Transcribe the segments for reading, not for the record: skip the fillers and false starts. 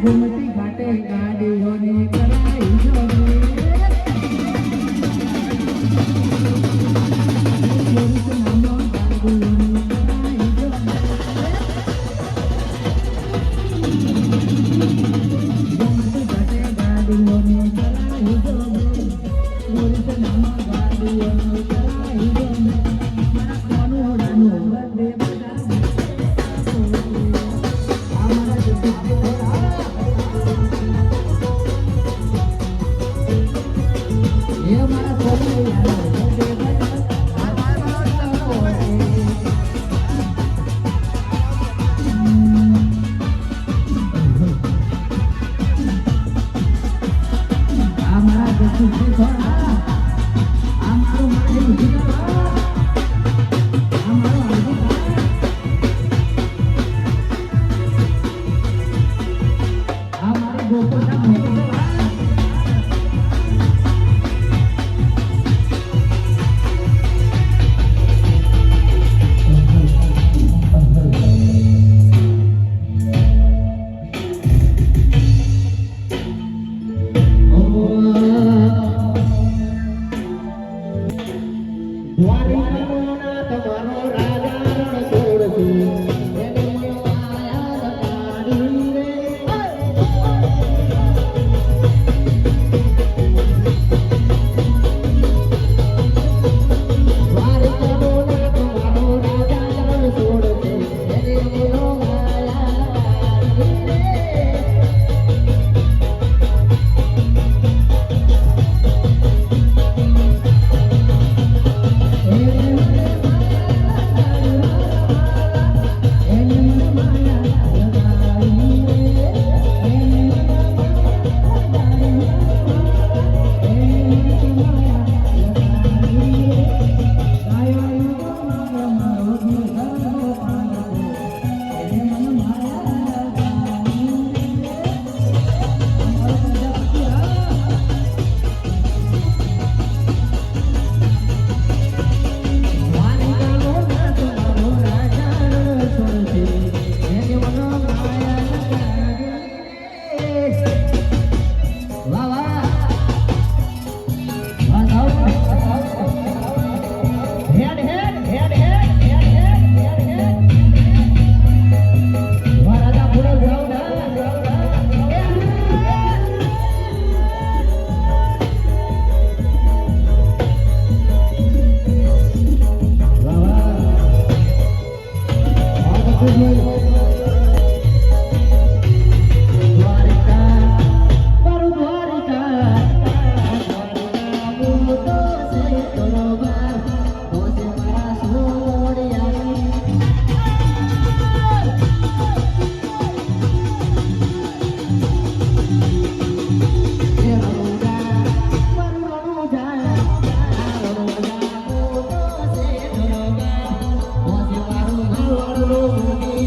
ઘૂમતી ઘાટે ગાડીઓની કરાઈ જોડી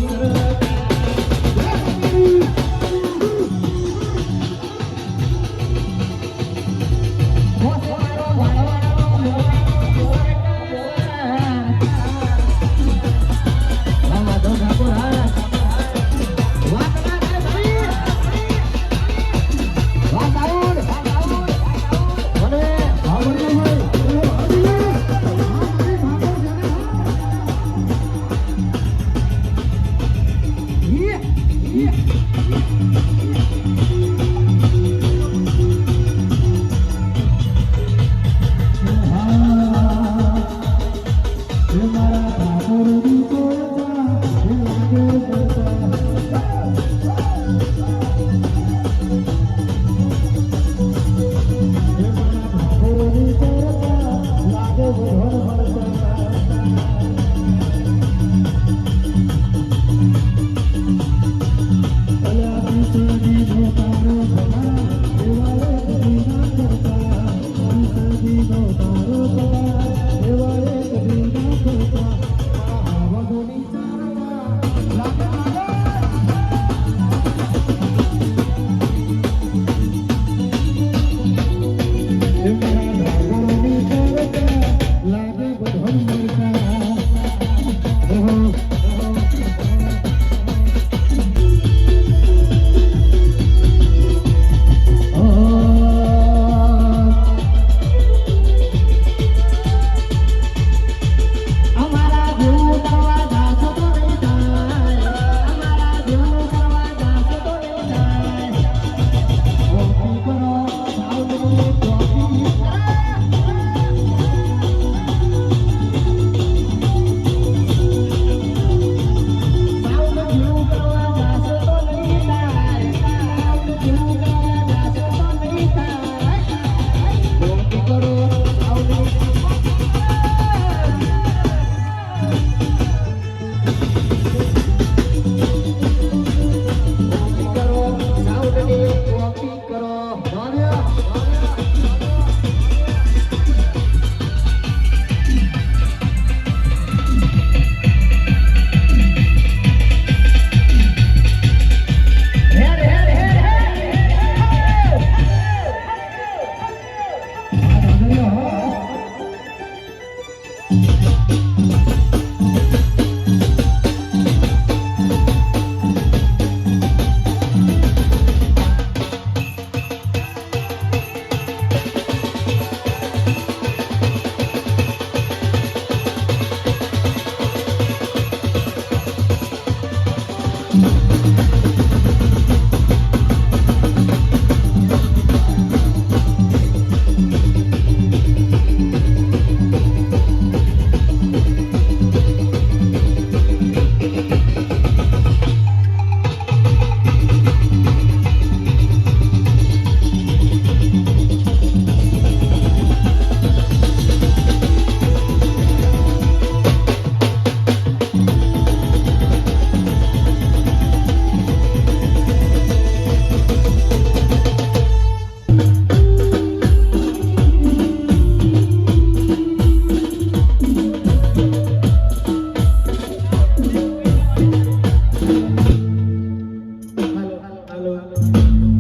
Sir.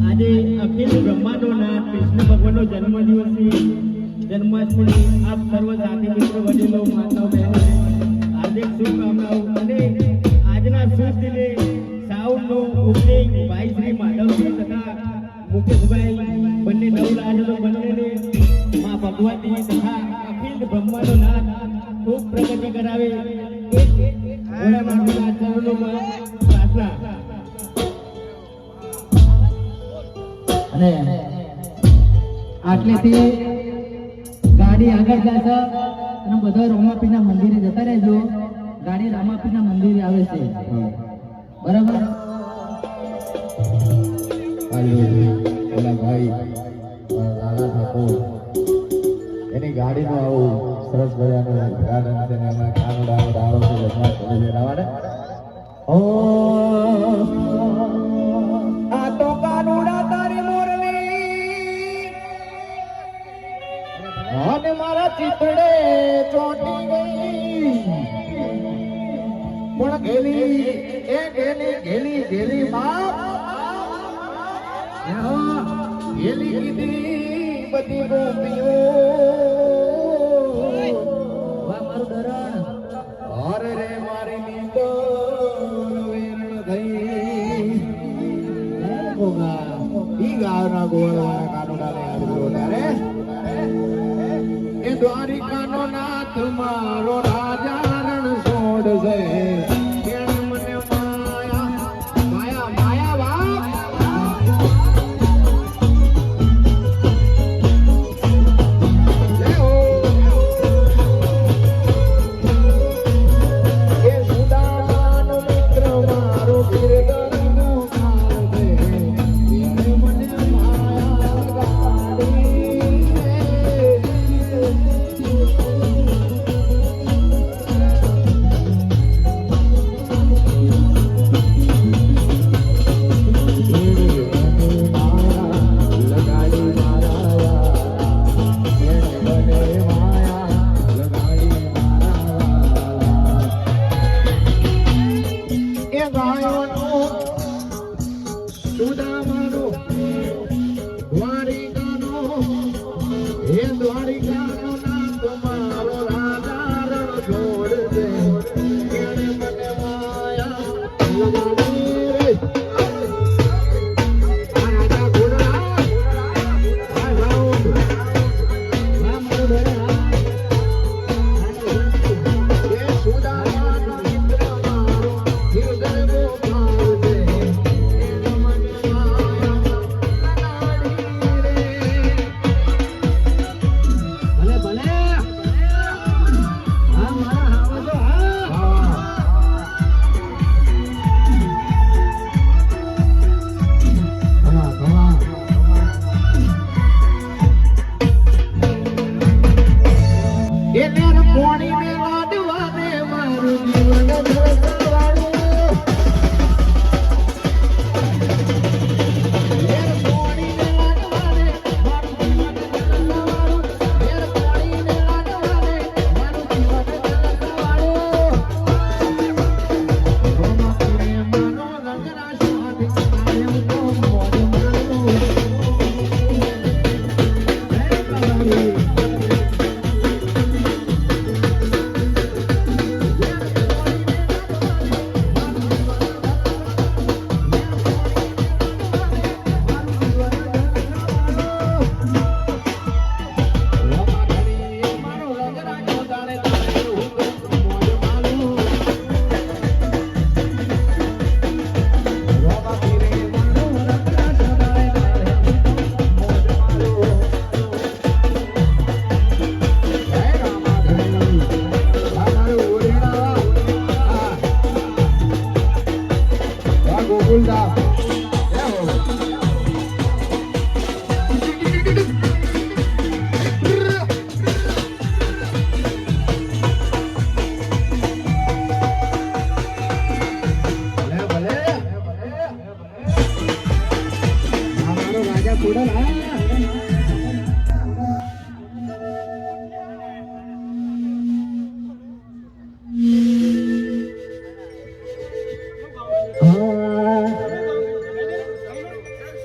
આજે અખિલ બ્રહ્માંડનો નાથ કૃષ્ણ ભગવાનનો જન્મદિવસ છે. જન્માષ્ટમી આપ સર્વ સાથી મિત્રો વડીલો માતાઓ બહેનો હાર્દિક શુભકામનાઓ. અને આજના શુભ દિને સાઉન્ડનો ઓપનિંગ ભાઈ શ્રી માધવજી તથા મુકેશભાઈ બંને નવલાડો બંનેને મા ભગવતી તથા અખિલ બ્રહ્માંડનો નાથ ખૂબ પ્રગતિ કરાવે ભોળા માતાના ચરણોમાં પ્રાર્થના. અને આટલેથી ગાડી આગળ જશે અને બધા રામાપીરના મંદિરે જતા રહેજો. ગાડી રામાપીરના મંદિરે આવે છે, બરાબર? ઓલા ભાઈ લાલા ઠાકોર એની ગાડીનું આવું સરસ મજાનું ગાર્ડન છે ને એમાં કાનુડાનો ડાળો છે લગ્ન કરે છે રાવાડે. ઓ આ તો કાનુડા તારી મોરલી અને મારા ચિતડે ચોટી ગઈ પણ ગેલી એ ગેલી ગેલી ગેલી બાપ ગેલી કીધી બધી ગોપીઓ. વાહ મારું ધરણ. અરે રે મારી નીતો વેરણ થઈ ગોગા ઈ ગાવના ગોળવાળા કાનુડાને આવ્યો ત્યારે એ દ્વારિકાનો નાથ મારો રાજા રણ છોડશે. કેણ મને માયા માયા માયા બાપ એ સુદામાનો મિત્ર મારો ગિરધરનો કાળ છે. કેણ મને માયા ગાડી દ્વારિકાનો નાથ મારો રાજા રણ છોડશે. કેણ મને માયા લગાડી રે આ રાજા ઘોડલા આ રાઉન્ડ આ મારો એ સુદામાનો મિત્ર મારો ગિરધરનો કાળ છે. કેણ મને માયા લગાડી રે. ભલે ભલે. હા મારા હાવા તો હા. ગોકુલદાસ જય હો ભલે ભલે આ મારો રાજા કુડલ હા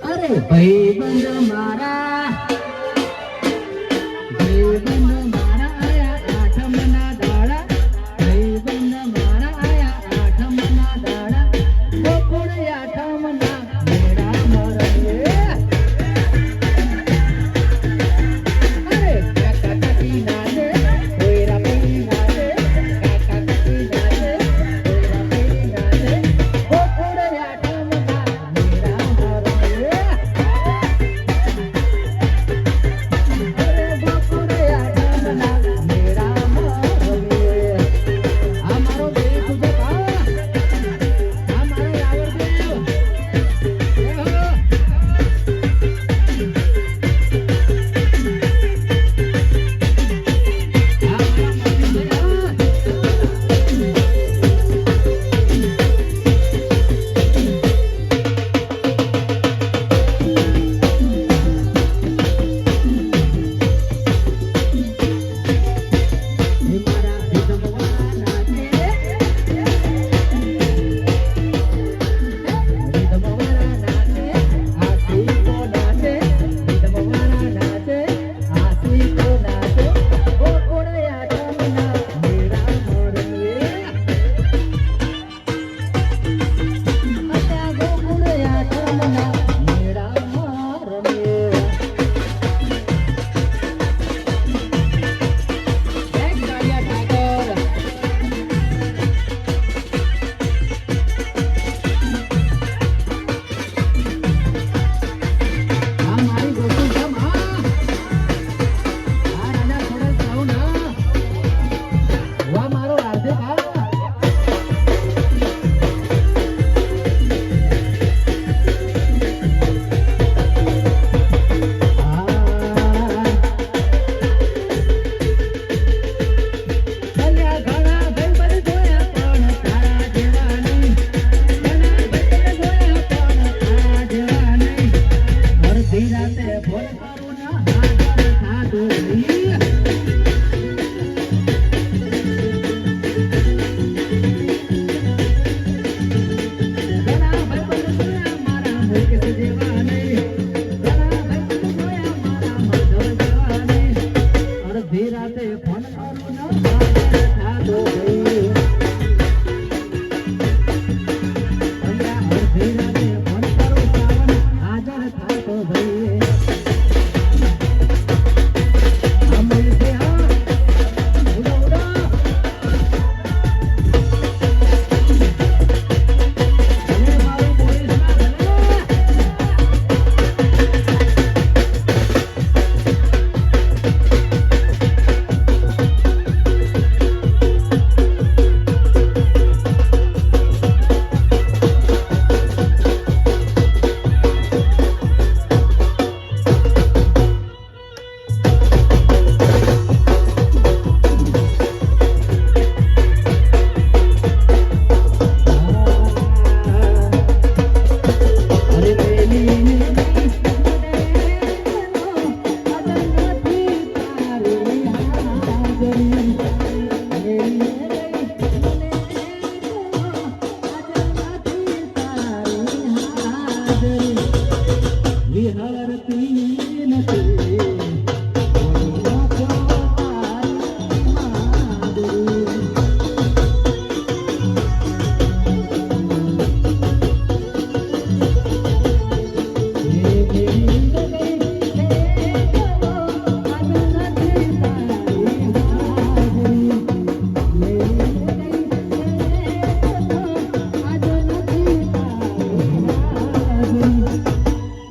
અરે ભાઈબંધ મારા આયા આઠમના દાડા ભાઈબંધ મારા આયા આઠમના દાડા ગોકુળ આઠમના મેળા મરવે અરે કાકા કાકી નાચે કોઈરા પઈ નાચે કાકા કાકી નાચે કોઈરા પઈ નાચે ગોકુળ આઠમના મેળા મરવે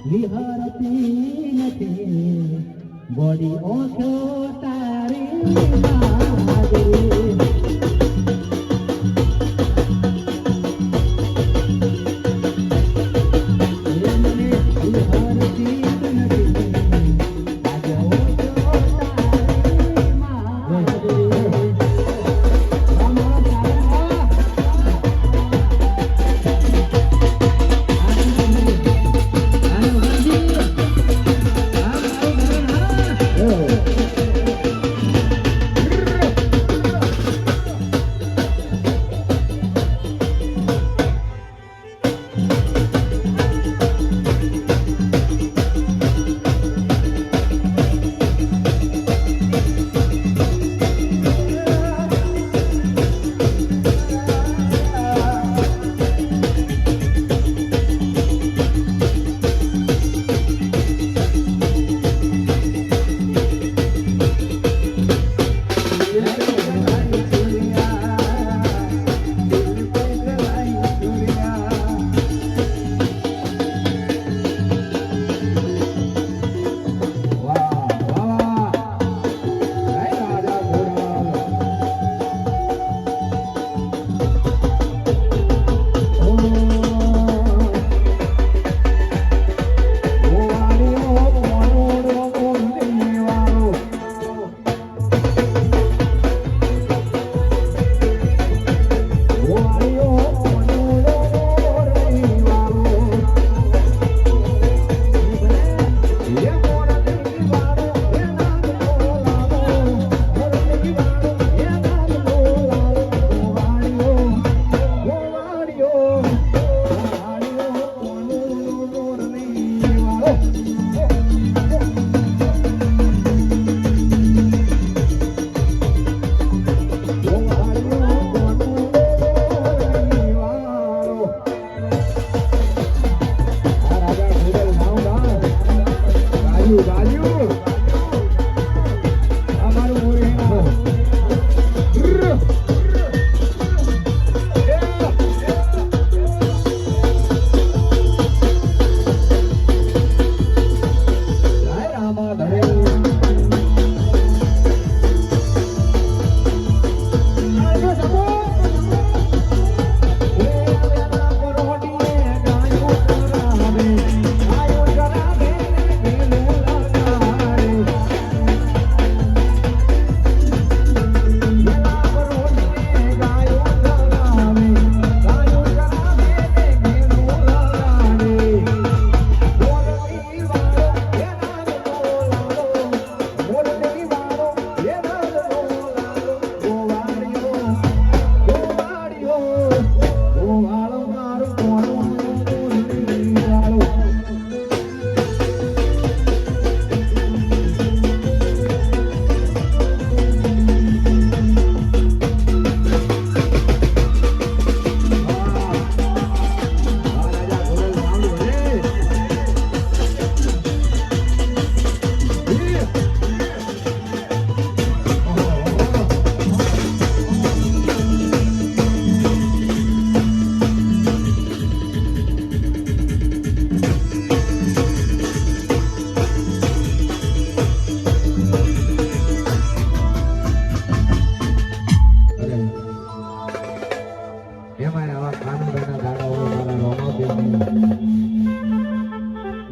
વિહરતી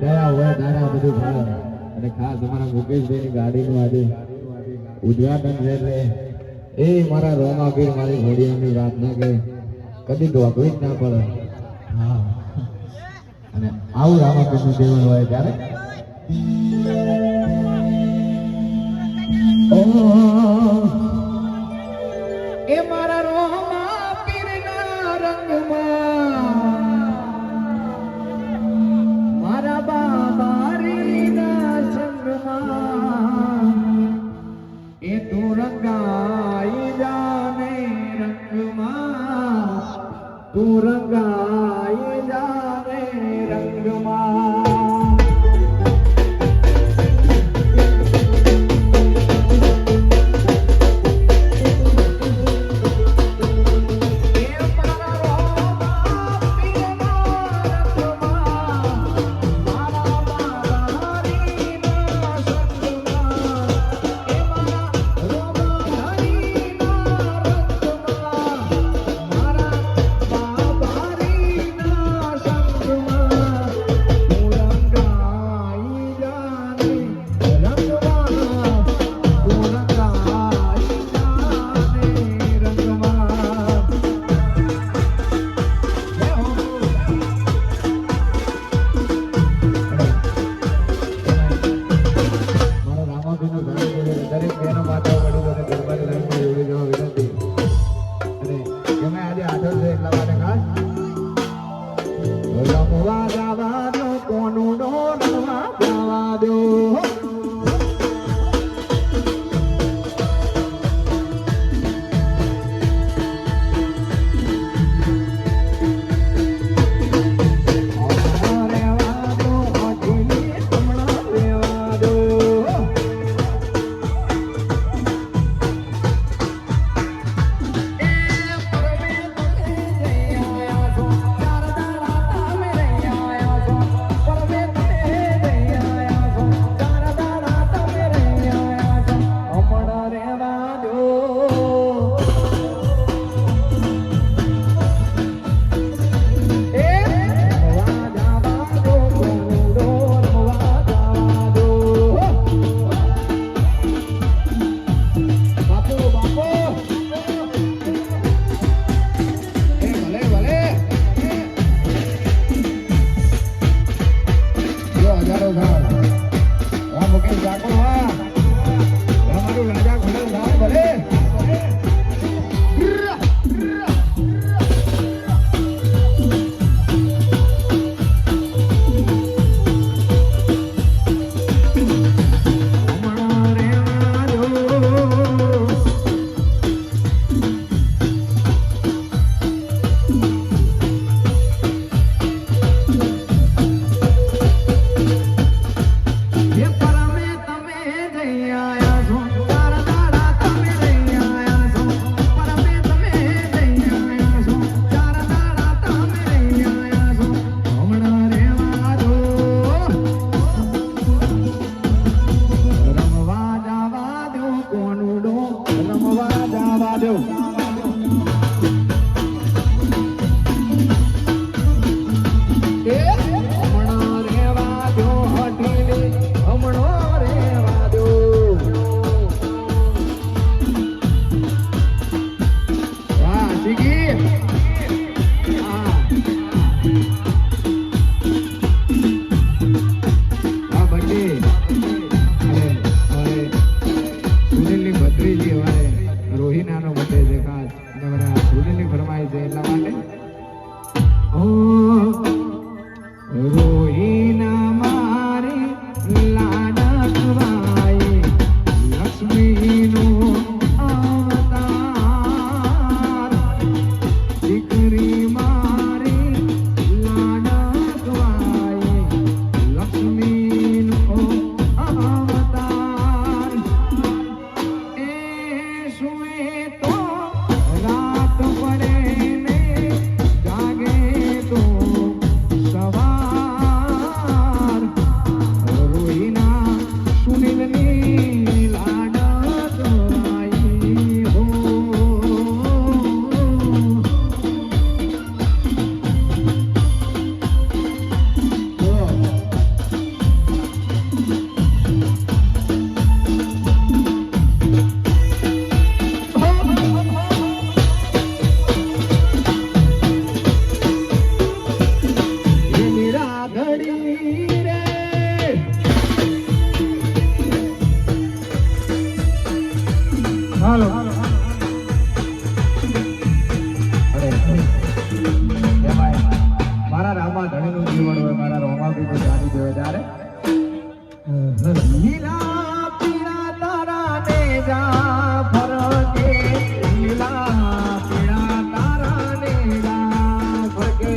દયા હોય દાડા બધું ભાવે અને ખાસ અમારા મુકેશભાઈની ગાડીનું આજે ઉદ્ઘાટન છે એટલે એ મારા રોમાપીર મારી ઘોડીઓની વાત ના કે કદી ઢોકવી જ ના પડે હા અને આવું રામાપીરનું જીવન હોય ત્યારે એ મારા રોમાપીરના રંગમાં મારા બાબારીના સંગમાં એ તું રંગાઈ જાને રંગમાં તું રંગાઈ જાને રંગમાં દરેક બહેનો માતાઓ વડીલોને દરબારી લાઈનમાં જોડી જવા વિનંતી અને જેમાં આજે આદર છે એટલા માટે ખાસ રમવા જવાનો કોનું નો રમવા જવા દો ચાર દાડા તમે રહી આયા છો રમાપીની ગાડી જોવે ત્યારે લીલા પીળા તારા ને જા ફરકે લીલા પીળા તારા ને જા ફરકે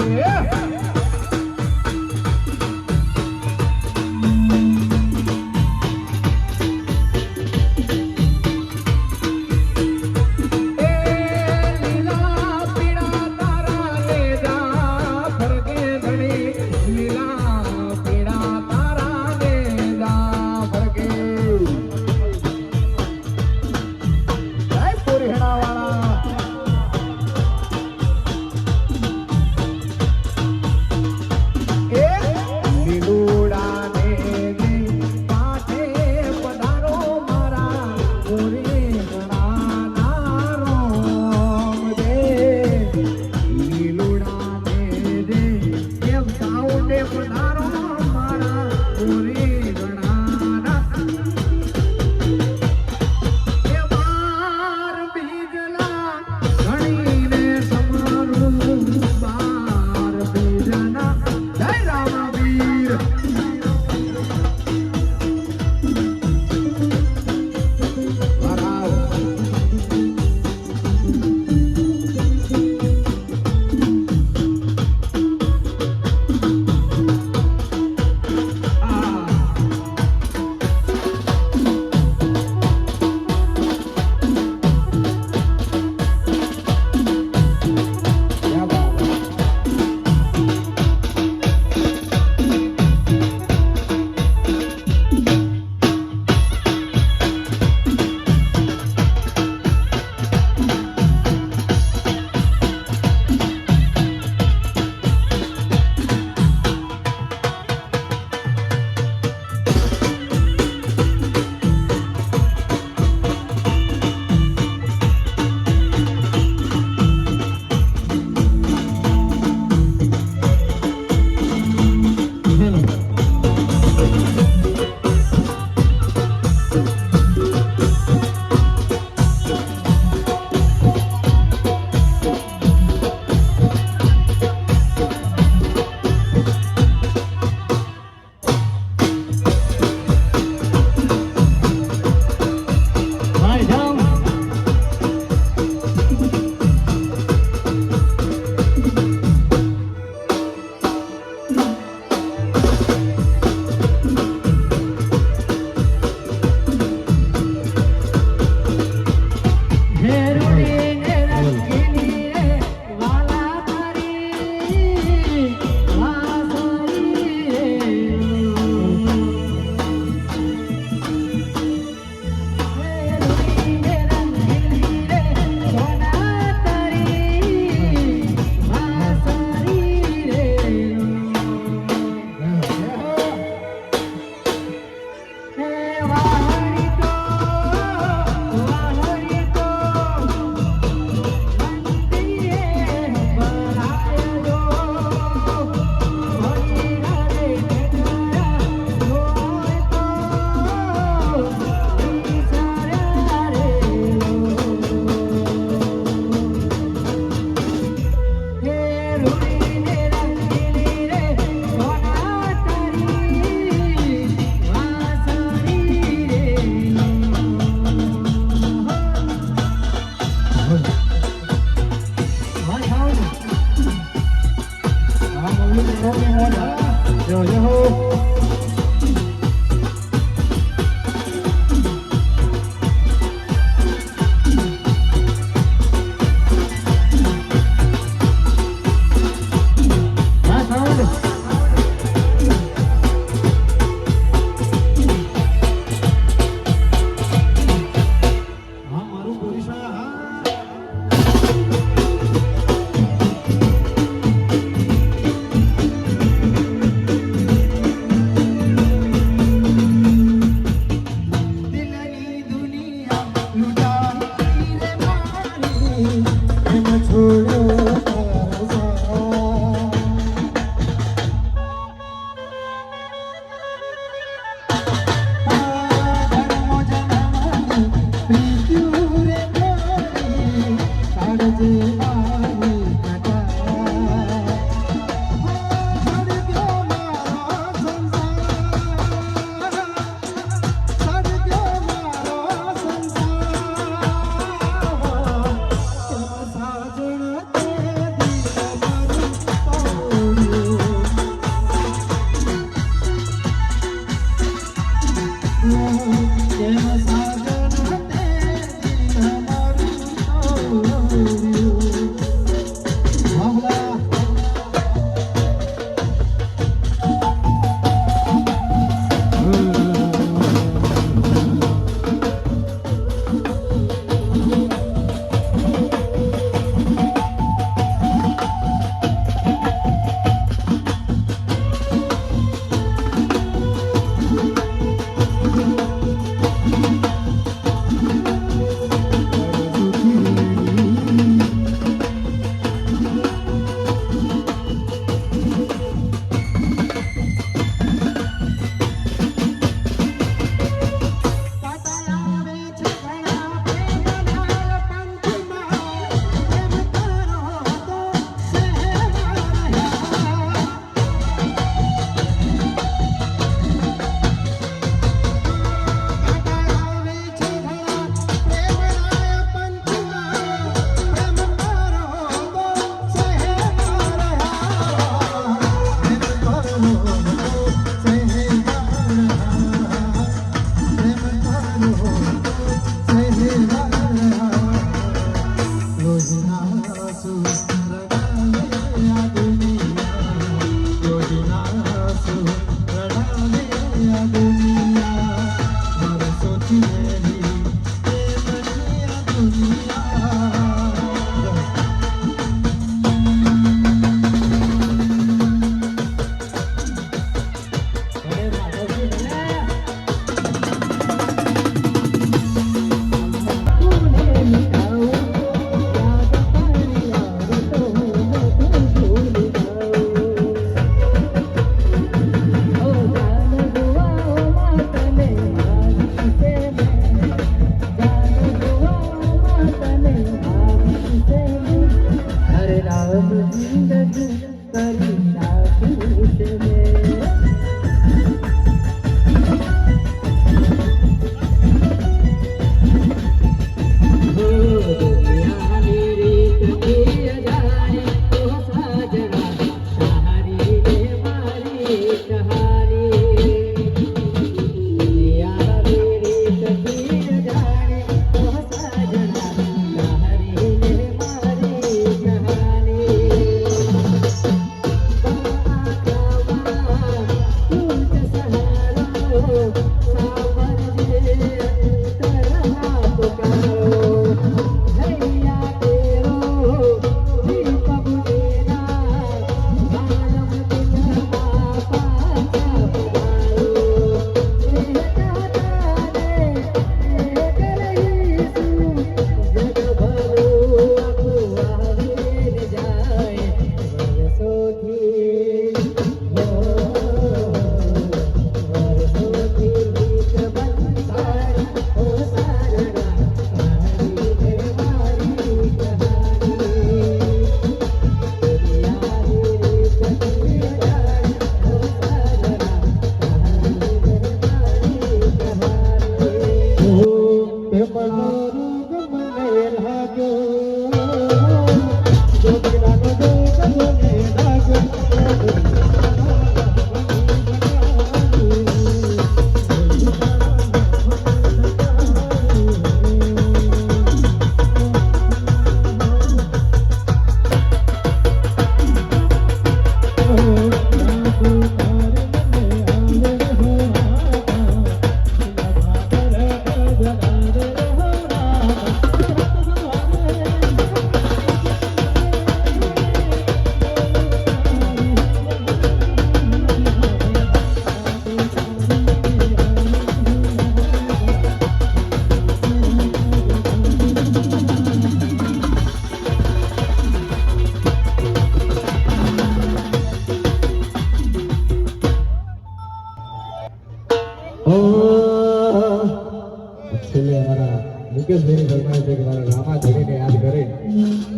છેલ્લે અમારા મુકેશભાઈની ફરમાઈશ છે કે મારા રામા ધણીને યાદ કરી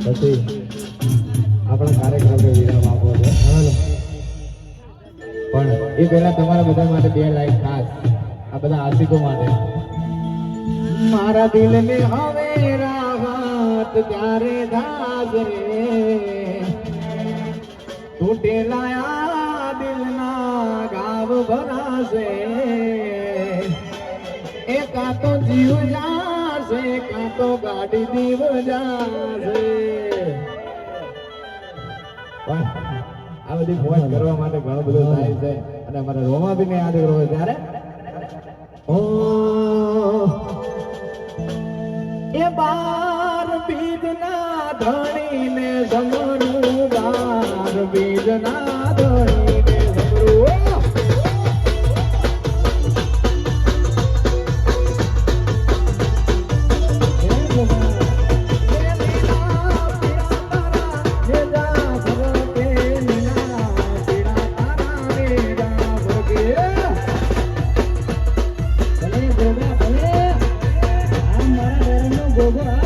પછી આપણા કાર્યક્રમને વિરામ આપવો છે. પણ એ પહેલા તમારા બધા માટે 2 લાઈન ખાસ આ બધા આશિકો માટે. મારા દિલને હવે રાહત ત્યારે દાસ રે તૂટેલા આ દિલના ગાવ ભરાશે એ કાં તો જીવ જાશે કાં તો ગાડી દીવ જાશે. પણ આ બધી મોજ કરવા માટે ઘણો બધો થાય છે અને અમારા રોમાબીને યાદ કરવો ત્યારે ઓ એ બાર બીજના ધણીને સમરું બાર બીજના ધણીને સમરું ભલે ભલે આ મારા ઘરનો ગોગો